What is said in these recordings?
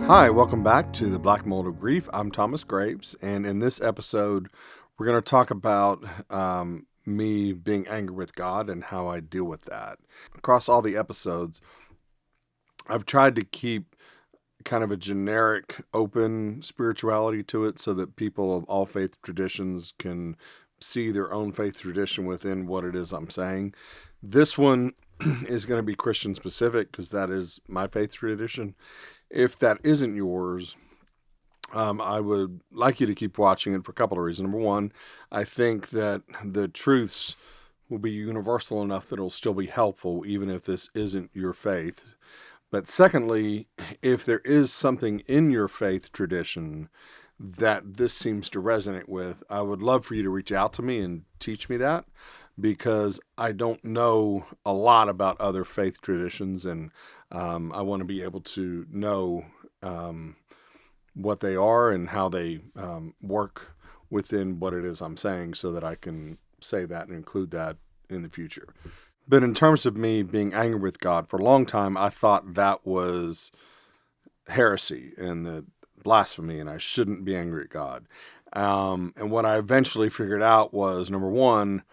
Hi, welcome back to the Black Mold of Grief. I'm Thomas Graves, and in this episode, we're going to talk about me being angry with God and how I deal with that. Across all the episodes, I've tried to keep kind of a generic, open spirituality to it so that people of all faith traditions can see their own faith tradition within what it is I'm saying. This one is going to be Christian specific because that is my faith tradition. If that isn't yours, I would like you to keep watching it for a couple of reasons. Number one, I think that the truths will be universal enough that it'll still be helpful, even if this isn't your faith. But secondly, if there is something in your faith tradition that this seems to resonate with, I would love for you to reach out to me and teach me that because I don't know a lot about other faith traditions, and I want to be able to know what they are and how they work within what it is I'm saying so that I can say that and include that in the future. But in terms of me being angry with God, for a long time, I thought that was heresy and the blasphemy, and I shouldn't be angry at God. And what I eventually figured out was number one,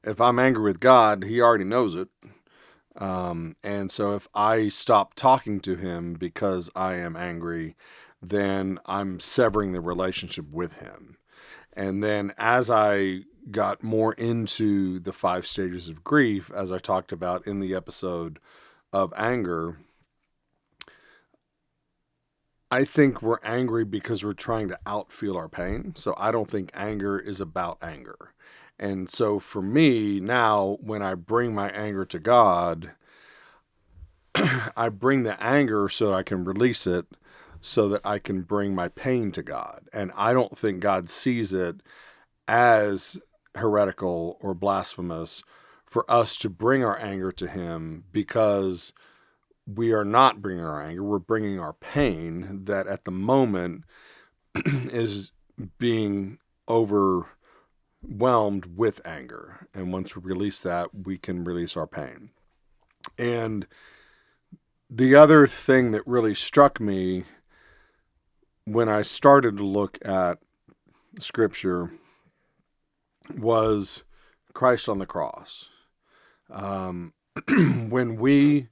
if I'm angry with God, He already knows it. And so if I stop talking to Him because I am angry, then I'm severing the relationship with Him. And then as I got more into the 5 stages of grief, as I talked about in the episode of anger, I think we're angry because we're trying to outfeel our pain. So I don't think anger is about anger. And so for me now, when I bring my anger to God, I bring the anger so I can release it so that I can bring my pain to God. And I don't think God sees it as heretical or blasphemous for us to bring our anger to Him because we are not bringing our anger, we're bringing our pain that at the moment is being overwhelmed with anger. And once we release that, we can release our pain. And the other thing that really struck me when I started to look at scripture was Christ on the cross. Um, when we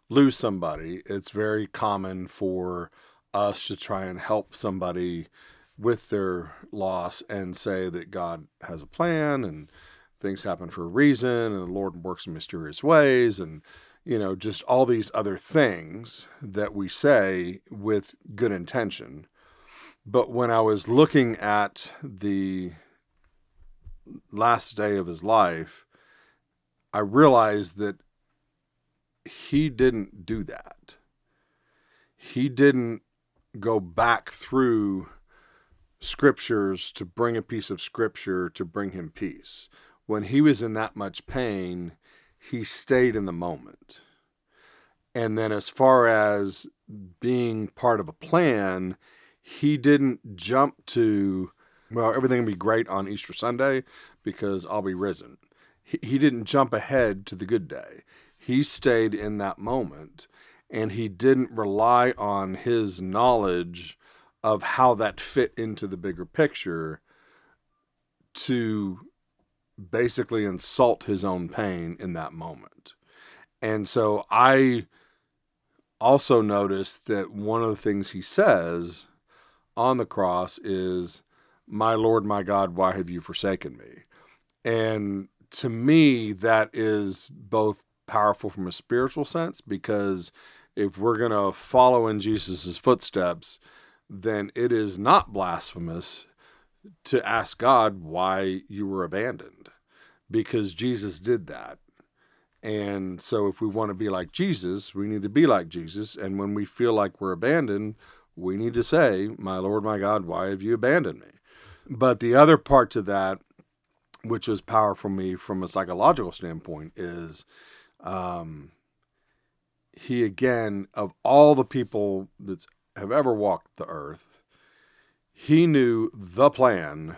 lose somebody, it's very common for us to try and help somebody with their loss and say that God has a plan and things happen for a reason and the Lord works in mysterious ways and just all these other things that we say with good intention. But when I was looking at the last day of his life, I realized that he didn't do that. He didn't go back through scriptures to bring a piece of scripture to bring him peace. When he was in that much pain, he stayed in the moment. And then as far as being part of a plan, he didn't jump to, well, everything will be great on Easter Sunday because I'll be risen. He didn't jump ahead to the good day. He stayed in that moment and he didn't rely on his knowledge of how that fit into the bigger picture to basically insult his own pain in that moment. And so I also noticed that one of the things he says on the cross is, "My Lord, my God, why have you forsaken me?" And to me, that is both powerful from a spiritual sense because if we're going to follow in Jesus' footsteps, then it is not blasphemous to ask God why you were abandoned because Jesus did that. And so if we want to be like Jesus, we need to be like Jesus. And when we feel like we're abandoned, we need to say, "My Lord, my God, why have you abandoned me?" But the other part to that, which was powerful for me from a psychological standpoint, is he, again, of all the people that have ever walked the earth, he knew the plan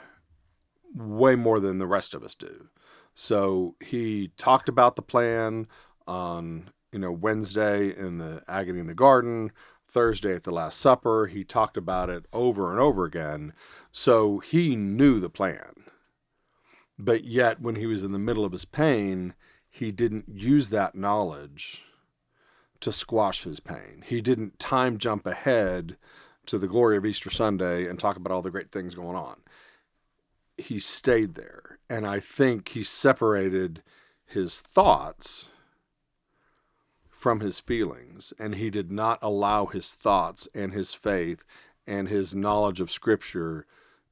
way more than the rest of us do. So he talked about the plan on Wednesday in the agony in the garden. Thursday at the Last Supper. He talked about it over and over again. So he knew the plan. But yet, when he was in the middle of his pain, he didn't use that knowledge to squash his pain. He didn't time jump ahead to the glory of Easter Sunday and talk about all the great things going on. He stayed there. And I think he separated his thoughts from his feelings, and he did not allow his thoughts and his faith and his knowledge of Scripture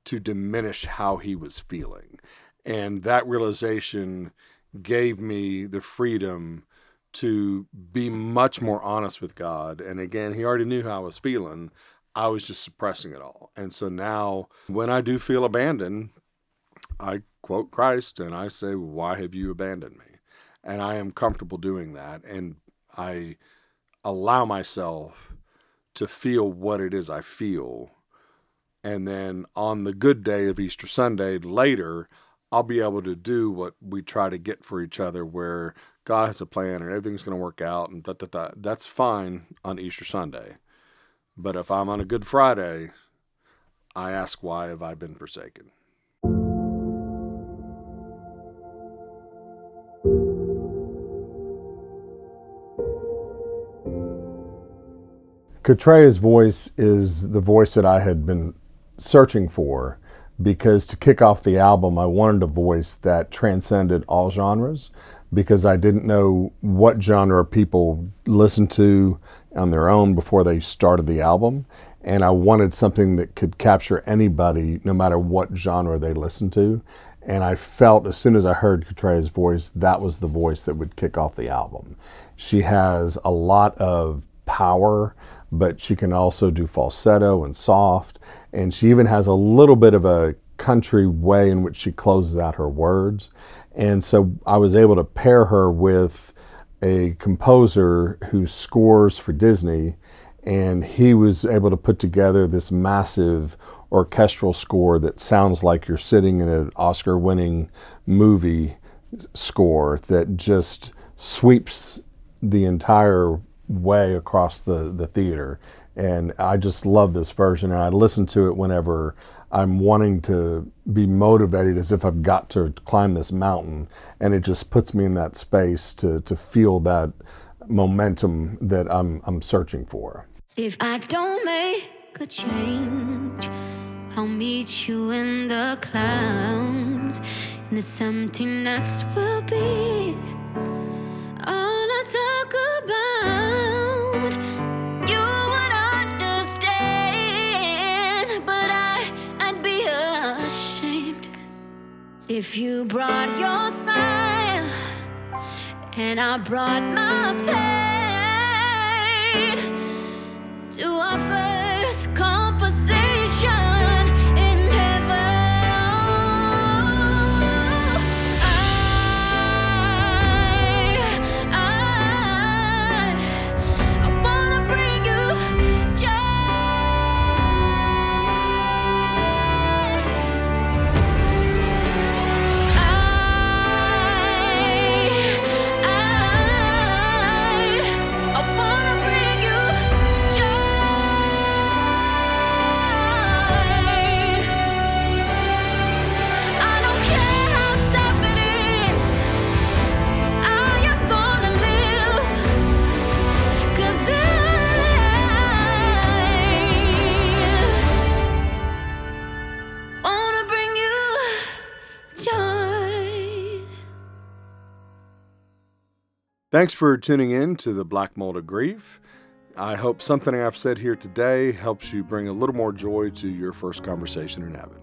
to diminish how he was feeling. And that realization gave me the freedom to be much more honest with God. And again, he already knew how I was feeling. I was just suppressing it all. And so now when I do feel abandoned, I quote Christ and I say, "Why have you abandoned me?" And I am comfortable doing that. And I allow myself to feel what it is I feel. And then on the good day of Easter Sunday, later, I'll be able to do what we try to get for each other, where God has a plan and everything's going to work out and da, da, da. That's fine on Easter Sunday. But if I'm on a Good Friday, I ask, why have I been forsaken? Cotrea's voice is the voice that I had been searching for, because to kick off the album, I wanted a voice that transcended all genres, because I didn't know what genre people listened to on their own before they started the album. And I wanted something that could capture anybody, no matter what genre they listened to. And I felt as soon as I heard Cotrea's voice, that was the voice that would kick off the album. She has a lot of power, but she can also do falsetto and soft. And she even has a little bit of a country way in which she closes out her words. And so I was able to pair her with a composer who scores for Disney, and he was able to put together this massive orchestral score that sounds like you're sitting in an Oscar-winning movie score that just sweeps the entire way across the theater. And I just love this version, and I listen to it whenever I'm wanting to be motivated, as if I've got to climb this mountain, and it just puts me in that space to feel that momentum that I'm searching for. If I don't make a change, I'll meet you in the clouds, and this emptiness will be all I talk about. You would understand, but I'd be ashamed if you brought your smile and I brought my pain to our first conversation in heaven. I wanna bring you joy. I wanna bring you I don't care how tough it is, I am gonna live, 'cause I wanna bring you joy. Thanks for tuning in to the Black Mold of Grief. I hope something I've said here today helps you bring a little more joy to your first conversation in heaven.